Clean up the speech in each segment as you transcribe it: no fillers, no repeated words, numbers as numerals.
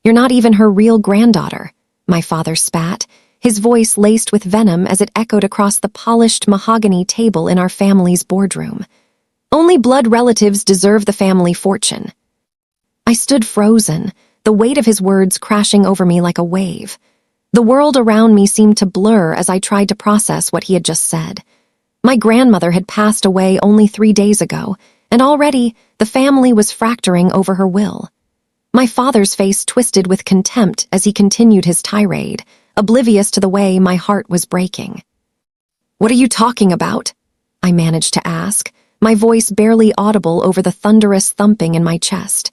You're not even her real granddaughter," my father spat, his voice laced with venom as it echoed across the polished mahogany table in our family's boardroom. "Only blood relatives deserve the family fortune." I stood frozen, the weight of his words crashing over me like a wave. The world around me seemed to blur as I tried to process what he had just said. My grandmother had passed away only 3 days ago, and already the family was fracturing over her will. My father's face twisted with contempt as he continued his tirade, oblivious to the way my heart was breaking. "What are you talking about?" I managed to ask, my voice barely audible over the thunderous thumping in my chest.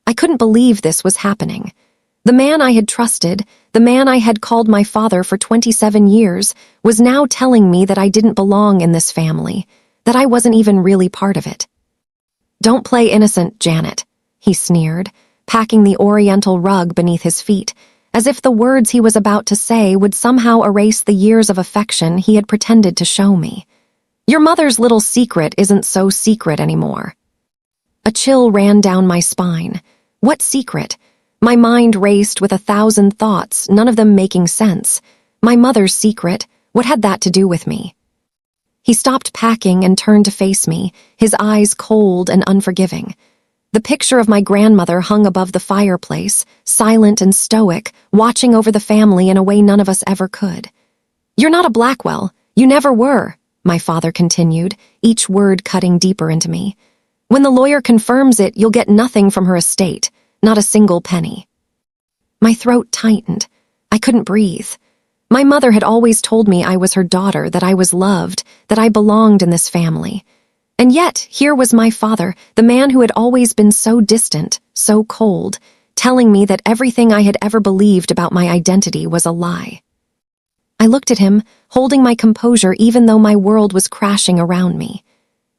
I couldn't believe this was happening. The man I had trusted, the man I had called my father for 27 years, was now telling me that I didn't belong in this family, that I wasn't even really part of it. "Don't play innocent, Janet," he sneered, packing the oriental rug beneath his feet, as if the words he was about to say would somehow erase the years of affection he had pretended to show me. "Your mother's little secret isn't so secret anymore." A chill ran down my spine. What secret? My mind raced with 1,000 thoughts, none of them making sense. My mother's secret, what had that to do with me? He stopped packing and turned to face me, his eyes cold and unforgiving. The picture of my grandmother hung above the fireplace, silent and stoic, watching over the family in a way none of us ever could. "You're not a Blackwell. You never were," my father continued, each word cutting deeper into me. "When the lawyer confirms it, you'll get nothing from her estate, not a single penny." My throat tightened. I couldn't breathe. My mother had always told me I was her daughter, that I was loved, that I belonged in this family. And yet, here was my father, the man who had always been so distant, so cold, telling me that everything I had ever believed about my identity was a lie. I looked at him, holding my composure even though my world was crashing around me.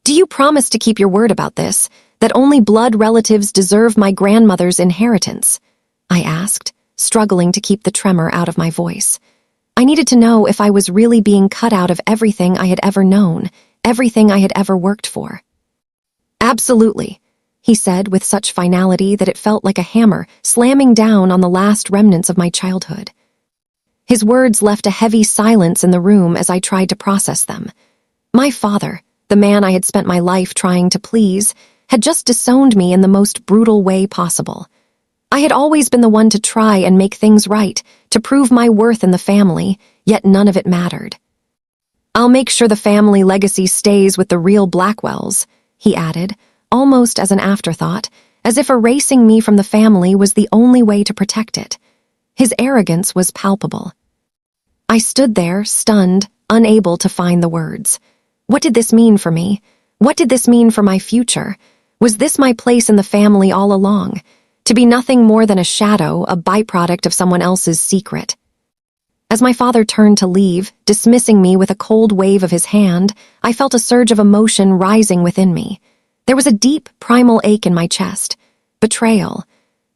"Do you promise to keep your word about this, that only blood relatives deserve my grandmother's inheritance?" I asked, struggling to keep the tremor out of my voice. I needed to know if I was really being cut out of everything I had ever known, everything I had ever worked for. "Absolutely," he said with such finality that it felt like a hammer slamming down on the last remnants of my childhood. His words left a heavy silence in the room as I tried to process them. My father, the man I had spent my life trying to please, had just disowned me in the most brutal way possible. I had always been the one to try and make things right, to prove my worth in the family, yet none of it mattered. "I'll make sure the family legacy stays with the real Blackwells," he added, almost as an afterthought, as if erasing me from the family was the only way to protect it. His arrogance was palpable. I stood there, stunned, unable to find the words. What did this mean for me? What did this mean for my future? Was this my place in the family all along? To be nothing more than a shadow, a byproduct of someone else's secret? As my father turned to leave, dismissing me with a cold wave of his hand, I felt a surge of emotion rising within me. There was a deep, primal ache in my chest. Betrayal.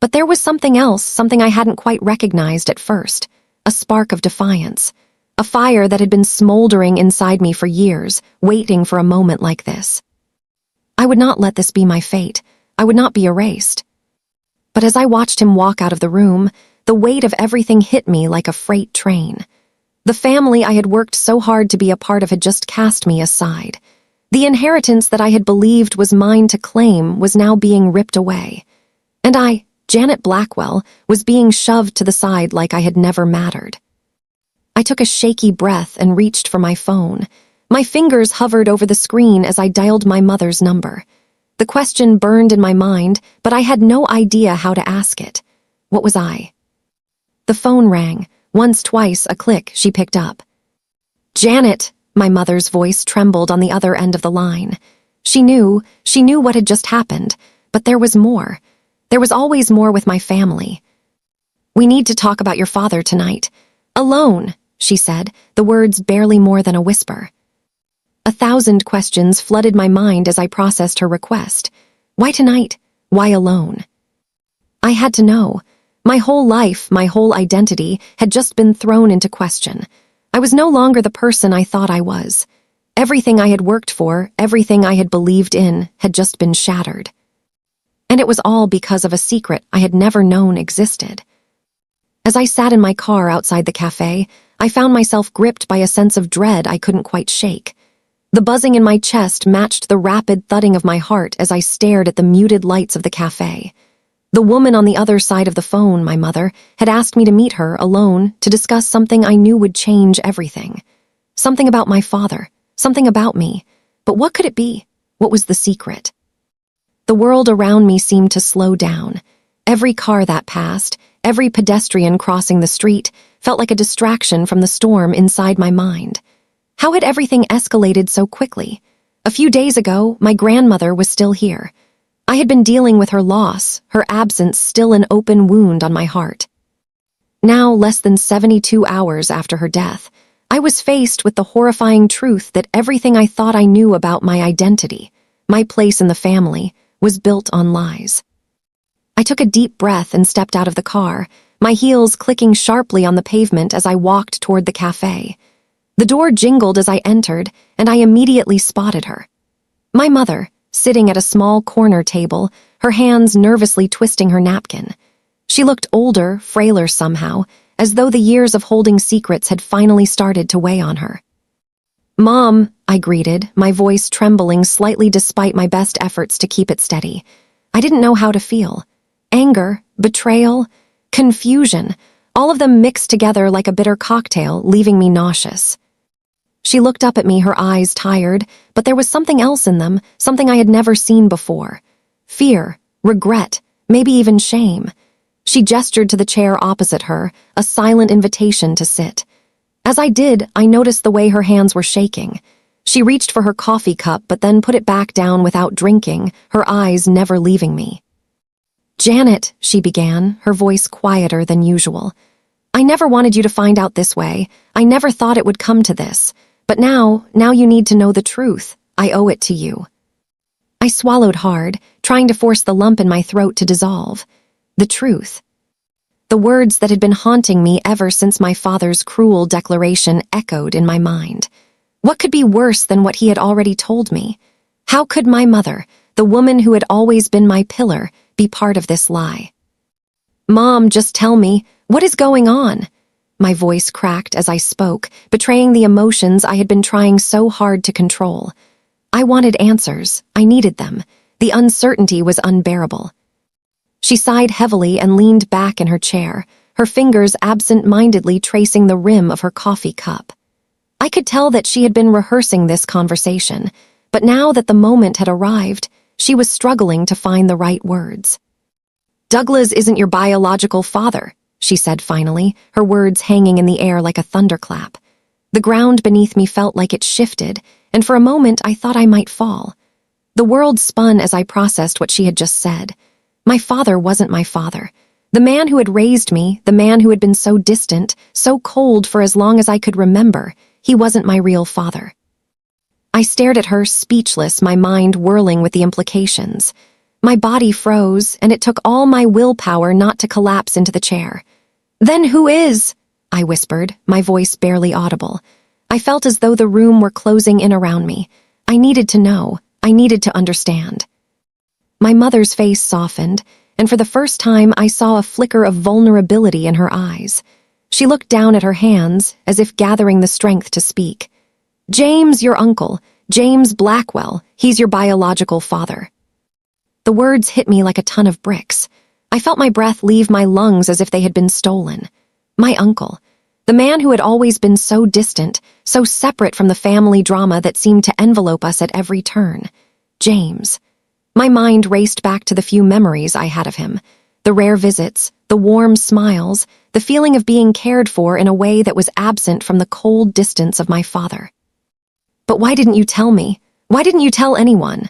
But there was something else, something I hadn't quite recognized at first. A spark of defiance. A fire that had been smoldering inside me for years, waiting for a moment like this. I would not let this be my fate. I would not be erased. But as I watched him walk out of the room, the weight of everything hit me like a freight train. The family I had worked so hard to be a part of had just cast me aside. The inheritance that I had believed was mine to claim was now being ripped away. And I, Janet Blackwell, was being shoved to the side like I had never mattered. I took a shaky breath and reached for my phone. My fingers hovered over the screen as I dialed my mother's number. The question burned in my mind, but I had no idea how to ask it. What was I? The phone rang. Once, twice, a click, she picked up. "Janet," my mother's voice trembled on the other end of the line. She knew what had just happened, but there was more. There was always more with my family. "We need to talk about your father tonight. Alone," she said, the words barely more than a whisper. 1,000 questions flooded my mind as I processed her request. Why tonight? Why alone? I had to know. My whole life, my whole identity, had just been thrown into question. I was no longer the person I thought I was. Everything I had worked for, everything I had believed in, had just been shattered. And it was all because of a secret I had never known existed. As I sat in my car outside the cafe, I found myself gripped by a sense of dread I couldn't quite shake. The buzzing in my chest matched the rapid thudding of my heart as I stared at the muted lights of the cafe. The woman on the other side of the phone, my mother, had asked me to meet her alone to discuss something I knew would change everything. Something about my father, something about me. But what could it be? What was the secret? The world around me seemed to slow down. Every car that passed, every pedestrian crossing the street, felt like a distraction from the storm inside my mind. How had everything escalated so quickly? A few days ago, my grandmother was still here. I had been dealing with her loss, her absence still an open wound on my heart. Now, less than 72 hours after her death, I was faced with the horrifying truth that everything I thought I knew about my identity, my place in the family, was built on lies. I took a deep breath and stepped out of the car, my heels clicking sharply on the pavement as I walked toward the cafe. The door jingled as I entered, and I immediately spotted her. My mother, sitting at a small corner table, her hands nervously twisting her napkin. She looked older, frailer somehow, as though the years of holding secrets had finally started to weigh on her. "Mom," I greeted, my voice trembling slightly despite my best efforts to keep it steady. I didn't know how to feel. Anger, betrayal, confusion, all of them mixed together like a bitter cocktail, leaving me nauseous. She looked up at me, her eyes tired, but there was something else in them, something I had never seen before. Fear, regret, maybe even shame. She gestured to the chair opposite her, a silent invitation to sit. As I did, I noticed the way her hands were shaking. She reached for her coffee cup but then put it back down without drinking, her eyes never leaving me. "Janet," she began, her voice quieter than usual. "I never wanted you to find out this way. I never thought it would come to this. But now you need to know the truth. I owe it to you." I swallowed hard, trying to force the lump in my throat to dissolve. The truth. The words that had been haunting me ever since my father's cruel declaration echoed in my mind. What could be worse than what he had already told me? How could my mother, the woman who had always been my pillar, be part of this lie? "Mom, just tell me, what is going on?" My voice cracked as I spoke, betraying the emotions I had been trying so hard to control. I wanted answers. I needed them. The uncertainty was unbearable. She sighed heavily and leaned back in her chair, her fingers absent-mindedly tracing the rim of her coffee cup. I could tell that she had been rehearsing this conversation, but now that the moment had arrived, she was struggling to find the right words. "Douglas isn't your biological father," she said finally, her words hanging in the air like a thunderclap. The ground beneath me felt like it shifted, and for a moment I thought I might fall. The world spun as I processed what she had just said. My father wasn't my father. The man who had raised me, the man who had been so distant, so cold for as long as I could remember, he wasn't my real father. I stared at her, speechless, my mind whirling with the implications. My body froze, and it took all my willpower not to collapse into the chair. "Then who is?" I whispered, my voice barely audible. I felt as though the room were closing in around me. I needed to know. I needed to understand. My mother's face softened, and for the first time I saw a flicker of vulnerability in her eyes. She looked down at her hands, as if gathering the strength to speak. "James, your uncle. James Blackwell. He's your biological father." The words hit me like a ton of bricks. I felt my breath leave my lungs as if they had been stolen. My uncle. The man who had always been so distant, so separate from the family drama that seemed to envelope us at every turn. James. My mind raced back to the few memories I had of him. The rare visits, the warm smiles, the feeling of being cared for in a way that was absent from the cold distance of my father. "But why didn't you tell me? Why didn't you tell anyone?"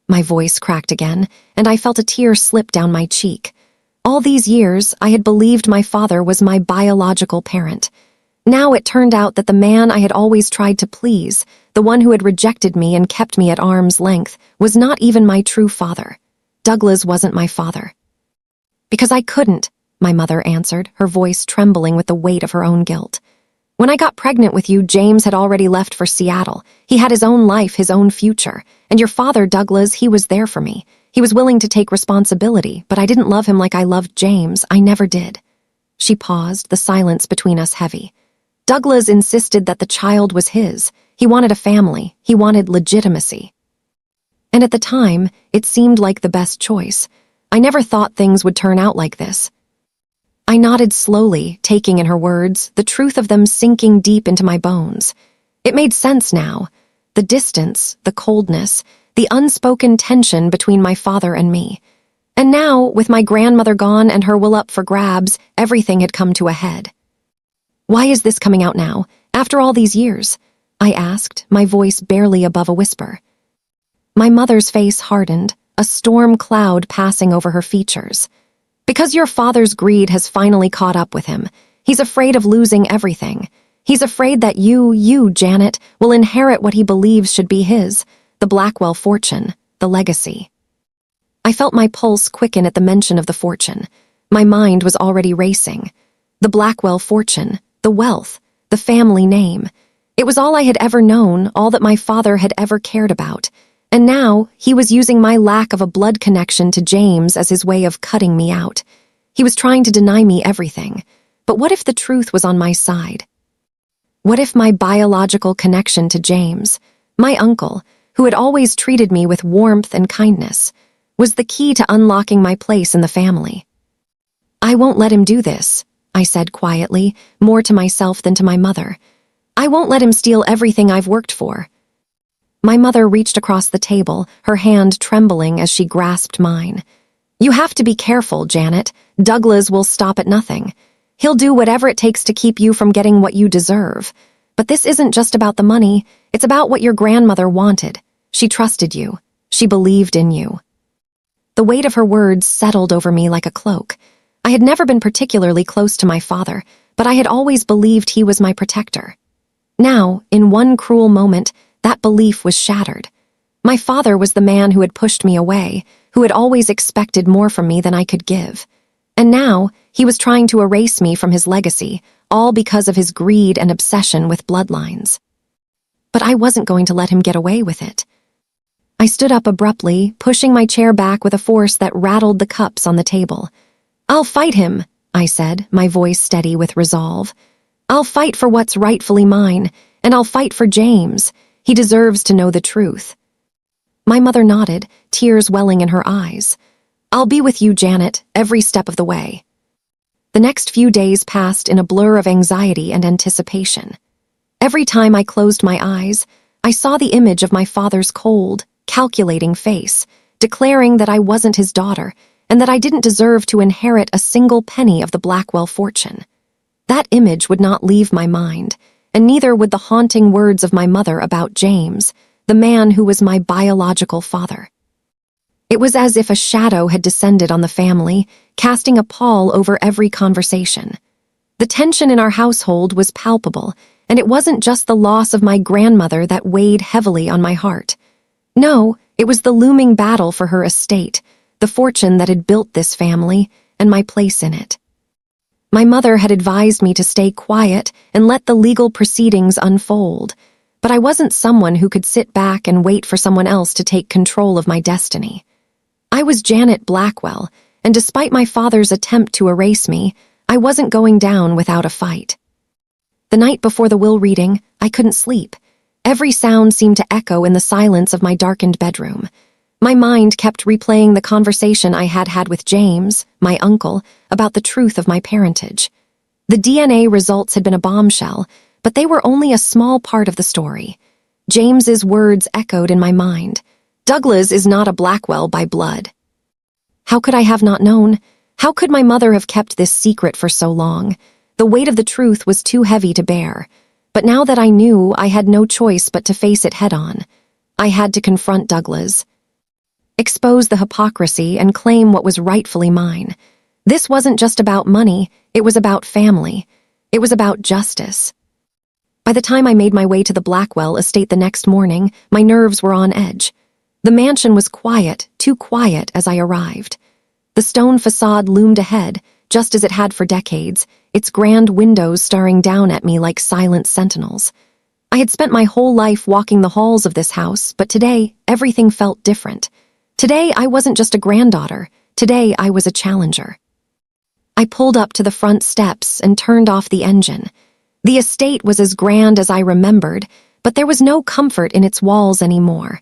My voice cracked again, and I felt a tear slip down my cheek. All these years, I had believed my father was my biological parent. Now it turned out that the man I had always tried to please, the one who had rejected me and kept me at arm's length, was not even my true father. Douglas wasn't my father. "Because I couldn't," my mother answered, her voice trembling with the weight of her own guilt. "When I got pregnant with you, James had already left for Seattle. He had his own life, his own future. And your father, Douglas, he was there for me. He was willing to take responsibility, but I didn't love him like I loved James. I never did." She paused, the silence between us heavy. Douglas insisted that the child was his. He wanted a family. He wanted legitimacy. And at the time, it seemed like the best choice. I never thought things would turn out like this. I nodded slowly, taking in her words, the truth of them sinking deep into my bones. It made sense now. The distance, the coldness, the unspoken tension between my father and me. And now, with my grandmother gone and her will up for grabs, everything had come to a head. "Why is this coming out now, after all these years?" I asked, my voice barely above a whisper. My mother's face hardened, a storm cloud passing over her features. "Because your father's greed has finally caught up with him. He's afraid of losing everything. He's afraid that you, Janet, will inherit what he believes should be his, the Blackwell fortune, the legacy." I felt my pulse quicken at the mention of the fortune. My mind was already racing. The Blackwell fortune, the wealth, the family name. It was all I had ever known, all that my father had ever cared about. And now, he was using my lack of a blood connection to James as his way of cutting me out. He was trying to deny me everything. But what if the truth was on my side? What if my biological connection to James, my uncle, who had always treated me with warmth and kindness, was the key to unlocking my place in the family? "I won't let him do this," I said quietly, more to myself than to my mother. "I won't let him steal everything I've worked for." My mother reached across the table, her hand trembling as she grasped mine. "You have to be careful, Janet. Douglas will stop at nothing. He'll do whatever it takes to keep you from getting what you deserve. But this isn't just about the money. It's about what your grandmother wanted. She trusted you. She believed in you." The weight of her words settled over me like a cloak. I had never been particularly close to my father, but I had always believed he was my protector. Now, in one cruel moment, that belief was shattered. My father was the man who had pushed me away, who had always expected more from me than I could give. And now, he was trying to erase me from his legacy, all because of his greed and obsession with bloodlines. But I wasn't going to let him get away with it. I stood up abruptly, pushing my chair back with a force that rattled the cups on the table. "I'll fight him," I said, my voice steady with resolve. "I'll fight for what's rightfully mine, and I'll fight for James. He deserves to know the truth." My mother nodded, tears welling in her eyes. "I'll be with you, Janet, every step of the way." The next few days passed in a blur of anxiety and anticipation. Every time I closed my eyes, I saw the image of my father's cold, calculating face, declaring that I wasn't his daughter and that I didn't deserve to inherit a single penny of the Blackwell fortune. That image would not leave my mind, and neither would the haunting words of my mother about James, the man who was my biological father. It was as if a shadow had descended on the family, casting a pall over every conversation. The tension in our household was palpable, and it wasn't just the loss of my grandmother that weighed heavily on my heart. No, it was the looming battle for her estate, the fortune that had built this family, and my place in it. My mother had advised me to stay quiet and let the legal proceedings unfold, but I wasn't someone who could sit back and wait for someone else to take control of my destiny. I was Janet Blackwell, and despite my father's attempt to erase me, I wasn't going down without a fight. The night before the will reading, I couldn't sleep. Every sound seemed to echo in the silence of my darkened bedroom. My mind kept replaying the conversation I had had with James, my uncle, about the truth of my parentage. The DNA results had been a bombshell, but they were only a small part of the story. James's words echoed in my mind. "Douglas is not a Blackwell by blood." How could I have not known? How could my mother have kept this secret for so long? The weight of the truth was too heavy to bear. But now that I knew, I had no choice but to face it head-on. I had to confront Douglas, expose the hypocrisy, and claim what was rightfully mine. This wasn't just about money, it was about family. It was about justice. By the time I made my way to the Blackwell estate the next morning, my nerves were on edge. The mansion was quiet, too quiet as I arrived. The stone facade loomed ahead, just as it had for decades, its grand windows staring down at me like silent sentinels. I had spent my whole life walking the halls of this house, but today, everything felt different. Today, I wasn't just a granddaughter. Today, I was a challenger. I pulled up to the front steps and turned off the engine. The estate was as grand as I remembered, but there was no comfort in its walls anymore.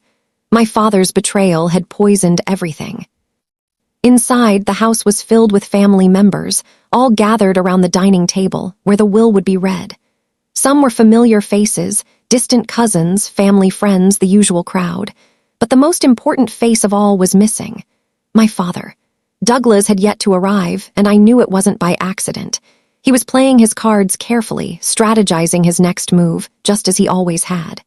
My father's betrayal had poisoned everything. Inside, the house was filled with family members, all gathered around the dining table, where the will would be read. Some were familiar faces, distant cousins, family friends, the usual crowd. But the most important face of all was missing. My father. Douglas had yet to arrive, and I knew it wasn't by accident. He was playing his cards carefully, strategizing his next move, just as he always had.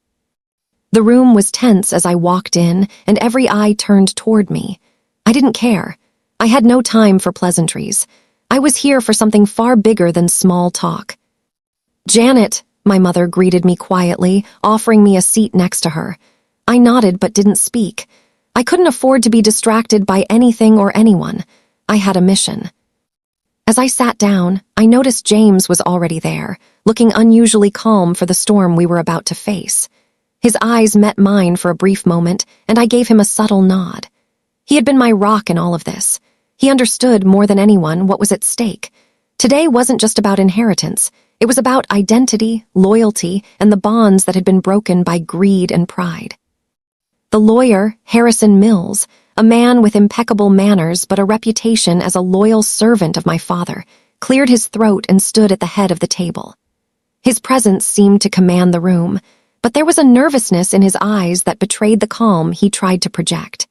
The room was tense as I walked in, and every eye turned toward me. I didn't care. I had no time for pleasantries. I was here for something far bigger than small talk. "Janet," my mother greeted me quietly, offering me a seat next to her. I nodded but didn't speak. I couldn't afford to be distracted by anything or anyone. I had a mission. As I sat down, I noticed James was already there, looking unusually calm for the storm we were about to face. His eyes met mine for a brief moment, and I gave him a subtle nod. He had been my rock in all of this. He understood more than anyone what was at stake. Today wasn't just about inheritance. It was about identity, loyalty, and the bonds that had been broken by greed and pride. The lawyer, Harrison Mills, a man with impeccable manners but a reputation as a loyal servant of my father, cleared his throat and stood at the head of the table. His presence seemed to command the room, but there was a nervousness in his eyes that betrayed the calm he tried to project.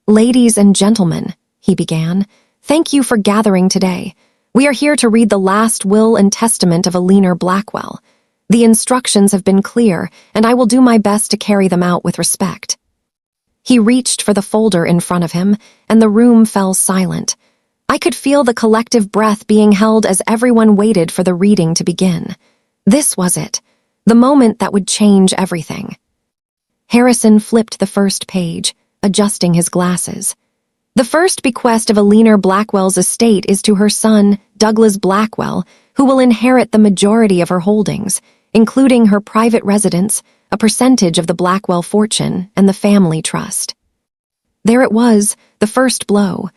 "Ladies and gentlemen," he began, "thank you for gathering today. We are here to read the last will and testament of Alina Blackwell. The instructions have been clear, and I will do my best to carry them out with respect." He reached for the folder in front of him, and the room fell silent. I could feel the collective breath being held as everyone waited for the reading to begin. This was it, the moment that would change everything. Harrison flipped the first page, adjusting his glasses. "The first bequest of Alina Blackwell's estate is to her son, Douglas Blackwell, who will inherit the majority of her holdings, including her private residence, a percentage of the Blackwell fortune, and the family trust." There it was, the first blow.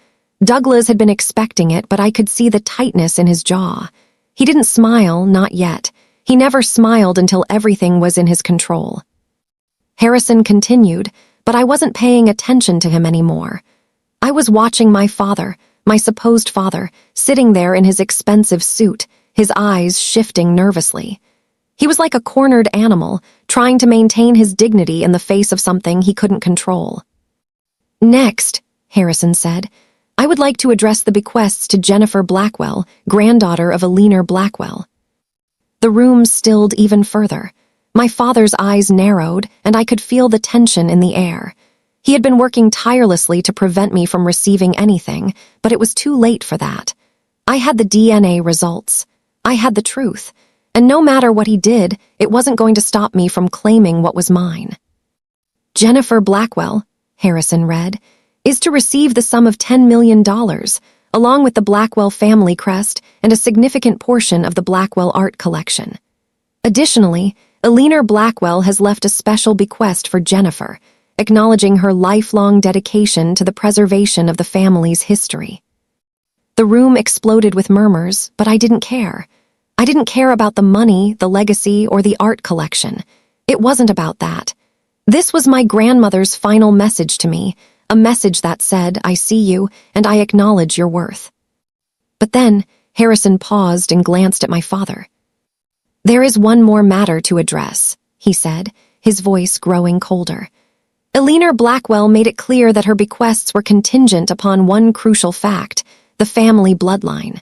Douglas had been expecting it, but I could see the tightness in his jaw. He didn't smile, not yet. He never smiled until everything was in his control. Harrison continued, but I wasn't paying attention to him anymore. I was watching my father, my supposed father, sitting there in his expensive suit, his eyes shifting nervously. He was like a cornered animal, trying to maintain his dignity in the face of something he couldn't control. "Next," Harrison said, "I would like to address the bequests to Jennifer Blackwell, granddaughter of Alina Blackwell." The room stilled even further. My father's eyes narrowed, and I could feel the tension in the air. He had been working tirelessly to prevent me from receiving anything, but it was too late for that. I had the DNA results. I had the truth. And no matter what he did, it wasn't going to stop me from claiming what was mine. "Jennifer Blackwell," Harrison read, "is to receive the sum of $10 million, along with the Blackwell family crest and a significant portion of the Blackwell art collection. Additionally, Alina Blackwell has left a special bequest for Jennifer, acknowledging her lifelong dedication to the preservation of the family's history." The room exploded with murmurs, but I didn't care. I didn't care about the money, the legacy, or the art collection. It wasn't about that. This was my grandmother's final message to me, a message that said, "I see you, and I acknowledge your worth." But then, Harrison paused and glanced at my father. "There is one more matter to address," he said, his voice growing colder. "Alina Blackwell made it clear that her bequests were contingent upon one crucial fact, the family bloodline."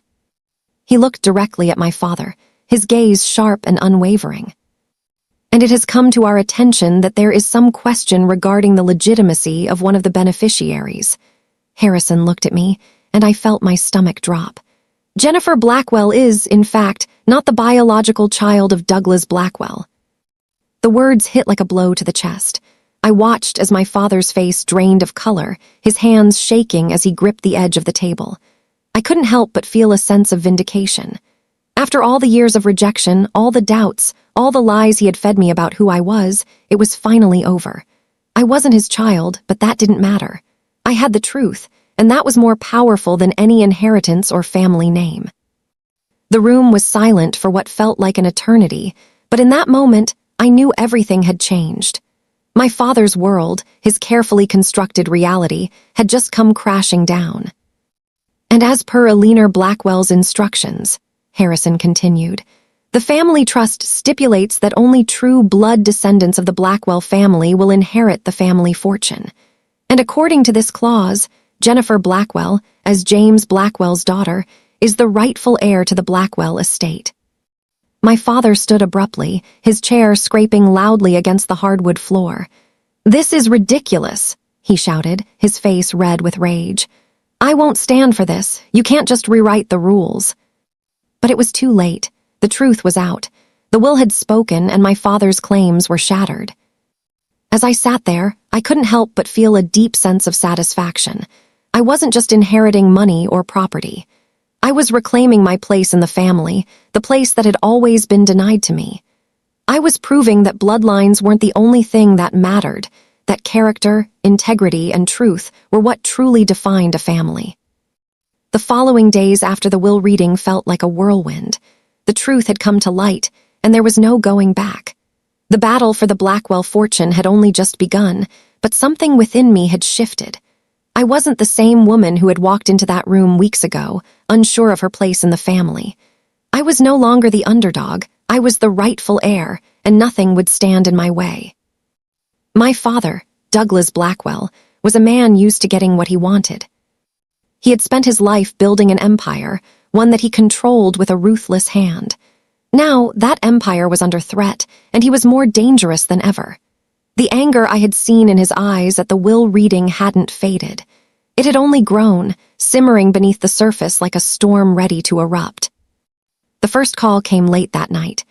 He looked directly at my father, his gaze sharp and unwavering. "And it has come to our attention that there is some question regarding the legitimacy of one of the beneficiaries." Harrison looked at me, and I felt my stomach drop. "Jennifer Blackwell is, in fact, not the biological child of Douglas Blackwell." The words hit like a blow to the chest. I watched as my father's face drained of color, his hands shaking as he gripped the edge of the table. I couldn't help but feel a sense of vindication. After all the years of rejection, all the doubts, all the lies he had fed me about who I was, it was finally over. I wasn't his child, but that didn't matter. I had the truth, and that was more powerful than any inheritance or family name. The room was silent for what felt like an eternity, but in that moment, I knew everything had changed. My father's world, his carefully constructed reality, had just come crashing down. And as per Eleanor Blackwell's instructions, Harrison continued, the family trust stipulates that only true blood descendants of the Blackwell family will inherit the family fortune. And according to this clause, Jennifer Blackwell, as James Blackwell's daughter, is the rightful heir to the Blackwell estate. My father stood abruptly, his chair scraping loudly against the hardwood floor. "This is ridiculous," he shouted, his face red with rage. "I won't stand for this. You can't just rewrite the rules." But it was too late. The truth was out. The will had spoken, and my father's claims were shattered. As I sat there, I couldn't help but feel a deep sense of satisfaction. I wasn't just inheriting money or property. I was reclaiming my place in the family, the place that had always been denied to me. I was proving that bloodlines weren't the only thing that mattered, that character, integrity, and truth were what truly defined a family. The following days after the will reading felt like a whirlwind. The truth had come to light, and there was no going back. The battle for the Blackwell fortune had only just begun, but something within me had shifted. I wasn't the same woman who had walked into that room weeks ago, unsure of her place in the family. I was no longer the underdog, I was the rightful heir, and nothing would stand in my way. My father, Douglas Blackwell, was a man used to getting what he wanted. He had spent his life building an empire, one that he controlled with a ruthless hand. Now, that empire was under threat, and he was more dangerous than ever. The anger I had seen in his eyes at the will reading hadn't faded. It had only grown, simmering beneath the surface like a storm ready to erupt. The first call came late that night.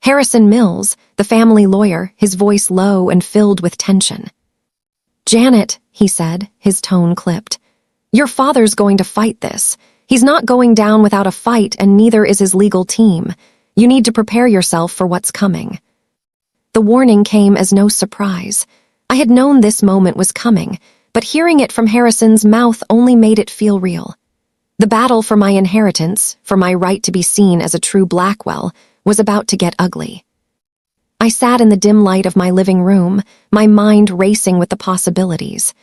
Harrison Mills, the family lawyer, his voice low and filled with tension. "Janet," he said, his tone clipped, "your father's going to fight this. He's not going down without a fight, and neither is his legal team. You need to prepare yourself for what's coming." The warning came as no surprise. I had known this moment was coming, but hearing it from Harrison's mouth only made it feel real. The battle for my inheritance, for my right to be seen as a true Blackwell, was about to get ugly. I sat in the dim light of my living room, my mind racing with the possibilities.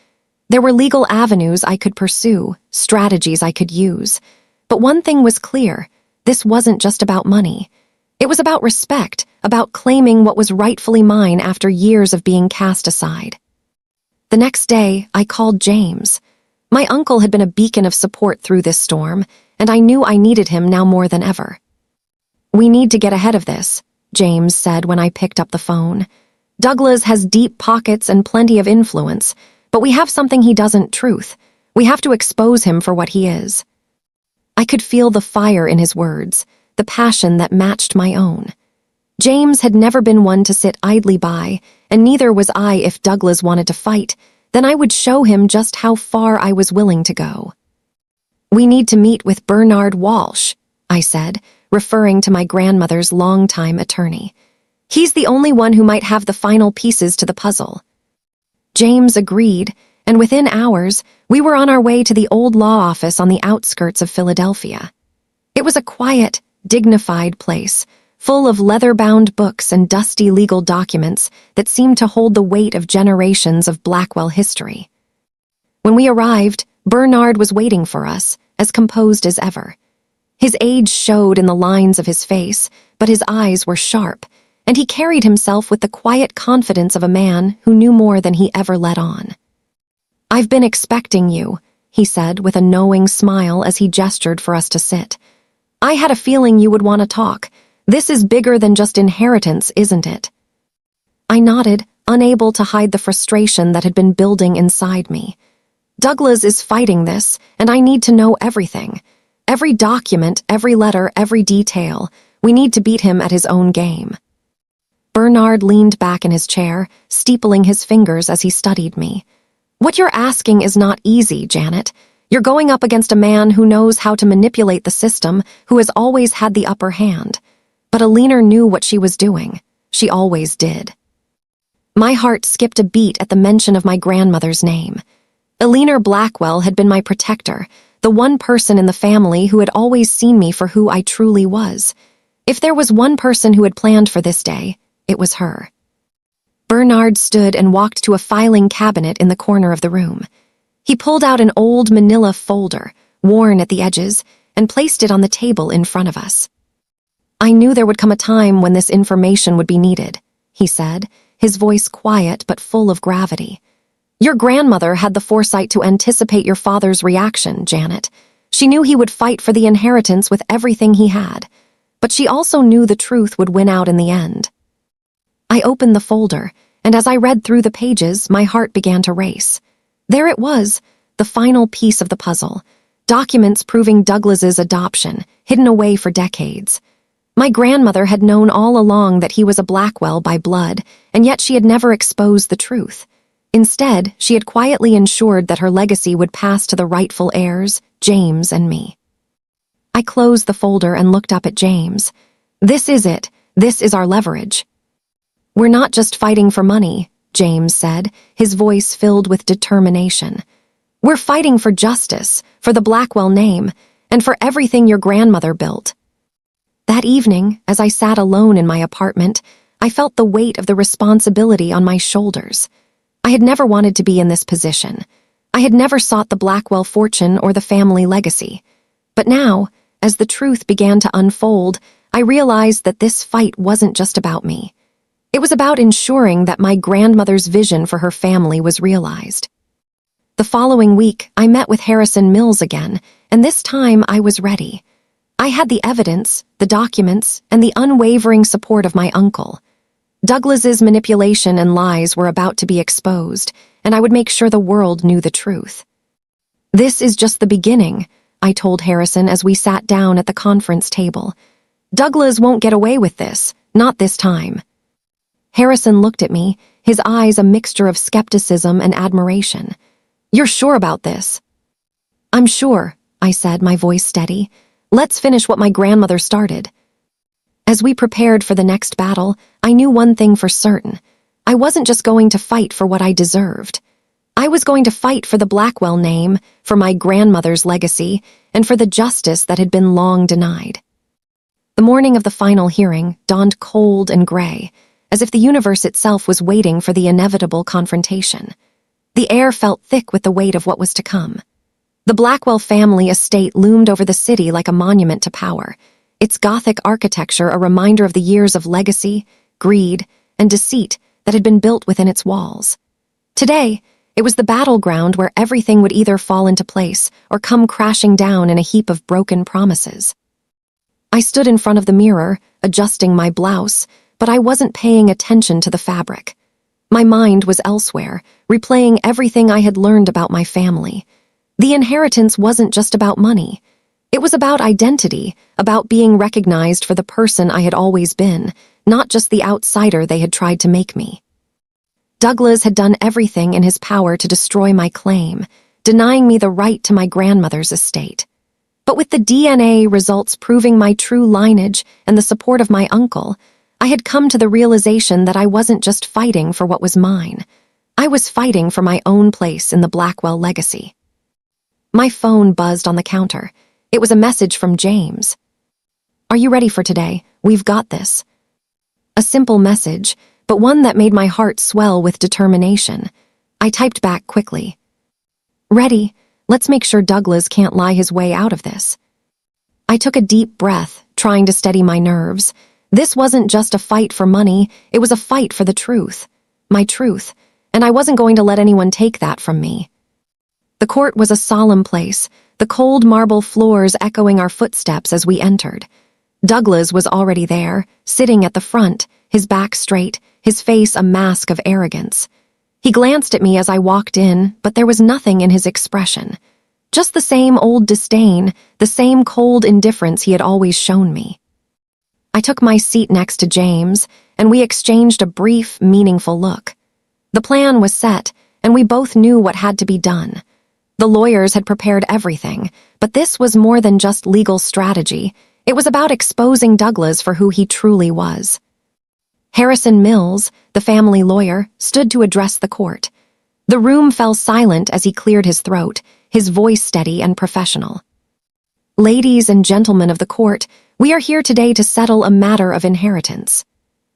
There were legal avenues I could pursue, strategies I could use. But one thing was clear, this wasn't just about money. It was about respect, about claiming what was rightfully mine after years of being cast aside. The next day, I called James. My uncle had been a beacon of support through this storm, and I knew I needed him now more than ever. "We need to get ahead of this," James said when I picked up the phone. "Douglas has deep pockets and plenty of influence, but we have something he doesn't, truth. We have to expose him for what he is." I could feel the fire in his words, the passion that matched my own. James had never been one to sit idly by, and neither was I. If Douglas wanted to fight, then I would show him just how far I was willing to go. "We need to meet with Bernard Walsh," I said, referring to my grandmother's longtime attorney. "He's the only one who might have the final pieces to the puzzle." James agreed, and within hours, we were on our way to the old law office on the outskirts of Philadelphia. It was a quiet, dignified place, full of leather-bound books and dusty legal documents that seemed to hold the weight of generations of Blackwell history. When we arrived, Bernard was waiting for us, as composed as ever. His age showed in the lines of his face, but his eyes were sharp, and he carried himself with the quiet confidence of a man who knew more than he ever let on. "I've been expecting you," he said with a knowing smile as he gestured for us to sit. "I had a feeling you would want to talk. This is bigger than just inheritance, isn't it?" I nodded, unable to hide the frustration that had been building inside me. Douglas is fighting this, and I need to know everything. Every document, every letter, every detail. We need to beat him at his own game. Bernard leaned back in his chair, steepling his fingers as he studied me. "What you're asking is not easy, Janet. You're going up against a man who knows how to manipulate the system, who has always had the upper hand. But Eleanor knew what she was doing. She always did." My heart skipped a beat at the mention of my grandmother's name. Eleanor Blackwell had been my protector, the one person in the family who had always seen me for who I truly was. If there was one person who had planned for this day, it was her. Bernard stood and walked to a filing cabinet in the corner of the room. He pulled out an old manila folder, worn at the edges, and placed it on the table in front of us. "I knew there would come a time when this information would be needed," he said, his voice quiet but full of gravity. "Your grandmother had the foresight to anticipate your father's reaction, Janet. She knew he would fight for the inheritance with everything he had, but she also knew the truth would win out in the end." I opened the folder, and as I read through the pages, my heart began to race. There it was, the final piece of the puzzle, documents proving Douglas's adoption, hidden away for decades. My grandmother had known all along that he was a Blackwell by blood, and yet she had never exposed the truth. Instead, she had quietly ensured that her legacy would pass to the rightful heirs, James and me. I closed the folder and looked up at James. "This is it. This is our leverage." "We're not just fighting for money," James said, his voice filled with determination. "We're fighting for justice, for the Blackwell name, and for everything your grandmother built." That evening, as I sat alone in my apartment, I felt the weight of the responsibility on my shoulders. I had never wanted to be in this position. I had never sought the Blackwell fortune or the family legacy. But now, as the truth began to unfold, I realized that this fight wasn't just about me. It was about ensuring that my grandmother's vision for her family was realized. The following week, I met with Harrison Mills again, and this time I was ready. I had the evidence, the documents, and the unwavering support of my uncle. Douglas's manipulation and lies were about to be exposed, and I would make sure the world knew the truth. "This is just the beginning," I told Harrison as we sat down at the conference table. "Douglas won't get away with this, not this time." Harrison looked at me, his eyes a mixture of skepticism and admiration. "You're sure about this?" "I'm sure," I said, my voice steady. "Let's finish what my grandmother started." As we prepared for the next battle, I knew one thing for certain. I wasn't just going to fight for what I deserved. I was going to fight for the Blackwell name, for my grandmother's legacy, and for the justice that had been long denied. The morning of the final hearing dawned cold and gray, as if the universe itself was waiting for the inevitable confrontation. The air felt thick with the weight of what was to come. The Blackwell family estate loomed over the city like a monument to power, its Gothic architecture a reminder of the years of legacy, greed, and deceit that had been built within its walls. Today, it was the battleground where everything would either fall into place or come crashing down in a heap of broken promises. I stood in front of the mirror, adjusting my blouse, but I wasn't paying attention to the fabric. My mind was elsewhere, replaying everything I had learned about my family. The inheritance wasn't just about money. It was about identity, about being recognized for the person I had always been, not just the outsider they had tried to make me. Douglas had done everything in his power to destroy my claim, denying me the right to my grandmother's estate. But with the DNA results proving my true lineage and the support of my uncle, I had come to the realization that I wasn't just fighting for what was mine. I was fighting for my own place in the Blackwell legacy. My phone buzzed on the counter. It was a message from James. "Are you ready for today? We've got this." A simple message, but one that made my heart swell with determination. I typed back quickly. "Ready. Let's make sure Douglas can't lie his way out of this." I took a deep breath, trying to steady my nerves. This wasn't just a fight for money, it was a fight for the truth. My truth, and I wasn't going to let anyone take that from me. The court was a solemn place, the cold marble floors echoing our footsteps as we entered. Douglas was already there, sitting at the front, his back straight, his face a mask of arrogance. He glanced at me as I walked in, but there was nothing in his expression. Just the same old disdain, the same cold indifference he had always shown me. I took my seat next to James, and we exchanged a brief, meaningful look. The plan was set, and we both knew what had to be done. The lawyers had prepared everything, but this was more than just legal strategy. It was about exposing Douglas for who he truly was. Harrison Mills, the family lawyer, stood to address the court. The room fell silent as he cleared his throat, his voice steady and professional. Ladies and gentlemen of the court, we are here today to settle a matter of inheritance.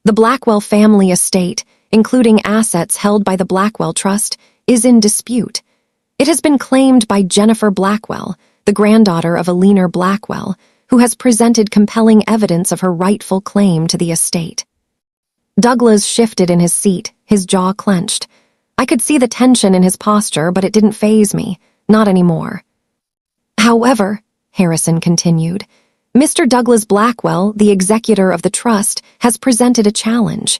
The Blackwell family estate, including assets held by the Blackwell Trust, is in dispute. It has been claimed by Jennifer Blackwell, the granddaughter of Alina Blackwell, who has presented compelling evidence of her rightful claim to the estate. Douglas shifted in his seat, his jaw clenched. I could see the tension in his posture, but it didn't faze me, not anymore. However, Harrison continued, Mr. Douglas Blackwell, the executor of the trust, has presented a challenge.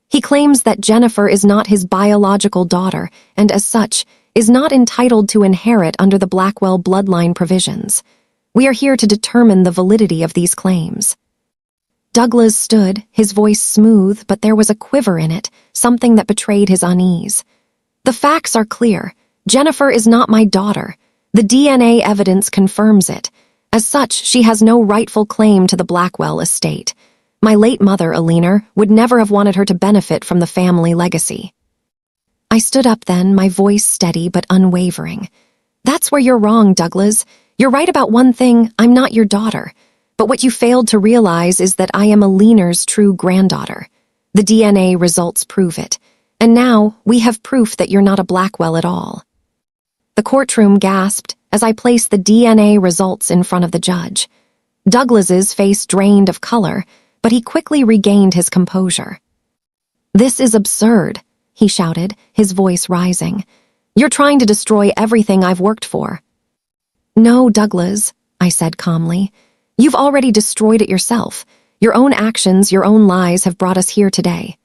He claims that Jennifer is not his biological daughter and, as such, is not entitled to inherit under the Blackwell bloodline provisions. We are here to determine the validity of these claims. Douglas stood, his voice smooth, but there was a quiver in it, something that betrayed his unease. The facts are clear. Jennifer is not my daughter. The DNA evidence confirms it. As such, she has no rightful claim to the Blackwell estate. My late mother, Alina, would never have wanted her to benefit from the family legacy. I stood up then, my voice steady but unwavering. That's where you're wrong, Douglas. You're right about one thing, I'm not your daughter. But what you failed to realize is that I am Alina's true granddaughter. The DNA results prove it. And now, we have proof that you're not a Blackwell at all. The courtroom gasped as I placed the DNA results in front of the judge. Douglas's face drained of color, but he quickly regained his composure. This is absurd, he shouted, his voice rising. You're trying to destroy everything I've worked for. No, Douglas, I said calmly. You've already destroyed it yourself. Your own actions, your own lies have brought us here today.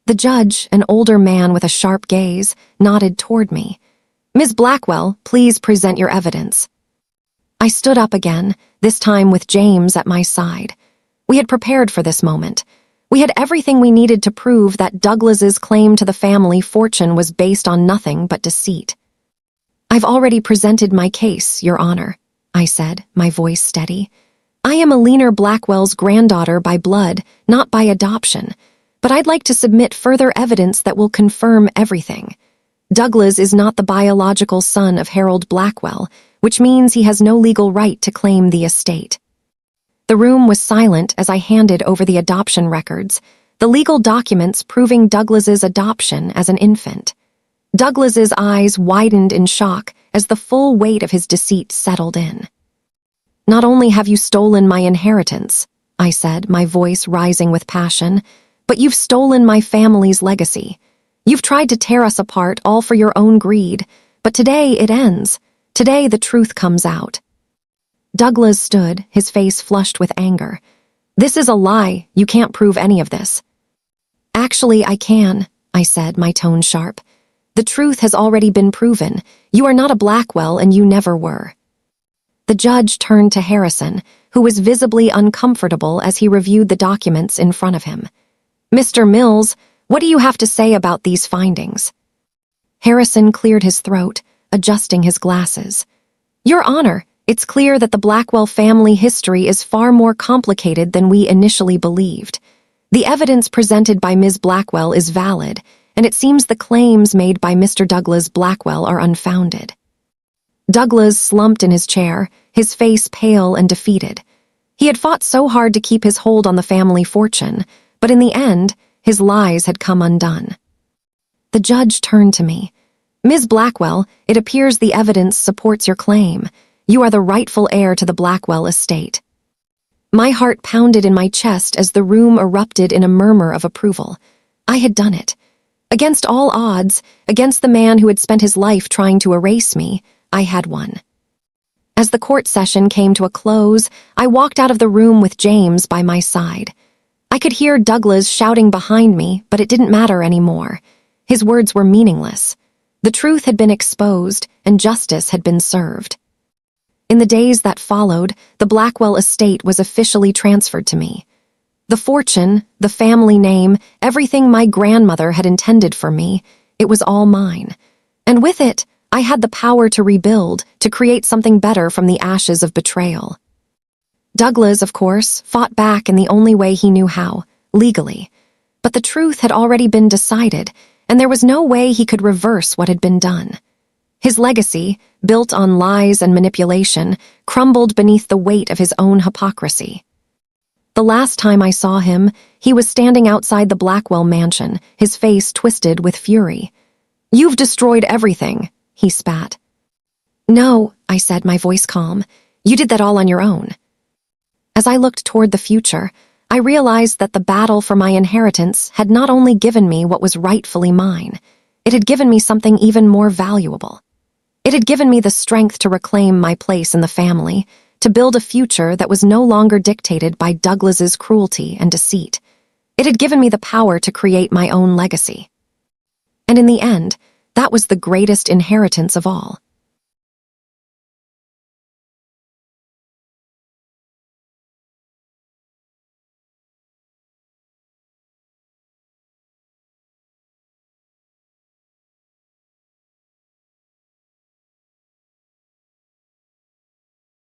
The judge, an older man with a sharp gaze, nodded toward me. Ms. Blackwell, please present your evidence. I stood up again, this time with James at my side. We had prepared for this moment. We had everything we needed to prove that Douglas's claim to the family fortune was based on nothing but deceit. I've already presented my case, Your Honor, I said, my voice steady. I am Alina Blackwell's granddaughter by blood, not by adoption, but I'd like to submit further evidence that will confirm everything. Douglas is not the biological son of Harold Blackwell, which means he has no legal right to claim the estate. The room was silent as I handed over the adoption records, the legal documents proving Douglas's adoption as an infant. Douglas's eyes widened in shock as the full weight of his deceit settled in. Not only have you stolen my inheritance, I said, my voice rising with passion, but you've stolen my family's legacy. You've tried to tear us apart, all for your own greed, but today it ends. Today the truth comes out. Douglas stood, his face flushed with anger. This is a lie. You can't prove any of this. Actually, I can, I said, my tone sharp. The truth has already been proven. You are not a Blackwell, and you never were. The judge turned to Harrison, who was visibly uncomfortable as he reviewed the documents in front of him. Mr. Mills, what do you have to say about these findings? Harrison cleared his throat, adjusting his glasses. Your Honor, it's clear that the Blackwell family history is far more complicated than we initially believed. The evidence presented by Ms. Blackwell is valid, and it seems the claims made by Mr. Douglas Blackwell are unfounded. Douglas slumped in his chair, his face pale and defeated. He had fought so hard to keep his hold on the family fortune, but in the end, his lies had come undone. The judge turned to me. Ms. Blackwell, it appears the evidence supports your claim. You are the rightful heir to the Blackwell estate. My heart pounded in my chest as the room erupted in a murmur of approval. I had done it. Against all odds, against the man who had spent his life trying to erase me, I had won. As the court session came to a close, I walked out of the room with James by my side. I could hear Douglas shouting behind me, but it didn't matter anymore. His words were meaningless. The truth had been exposed, and justice had been served. In the days that followed, the Blackwell estate was officially transferred to me. The fortune, the family name, everything my grandmother had intended for me, it was all mine. And with it, I had the power to rebuild, to create something better from the ashes of betrayal. Douglas, of course, fought back in the only way he knew how, legally. But the truth had already been decided, and there was no way he could reverse what had been done. His legacy, built on lies and manipulation, crumbled beneath the weight of his own hypocrisy. The last time I saw him, he was standing outside the Blackwell mansion, his face twisted with fury. "You've destroyed everything," he spat. "No," I said, my voice calm. "You did that all on your own." As I looked toward the future, I realized that the battle for my inheritance had not only given me what was rightfully mine, it had given me something even more valuable. It had given me the strength to reclaim my place in the family, to build a future that was no longer dictated by Douglas's cruelty and deceit. It had given me the power to create my own legacy. And in the end, that was the greatest inheritance of all.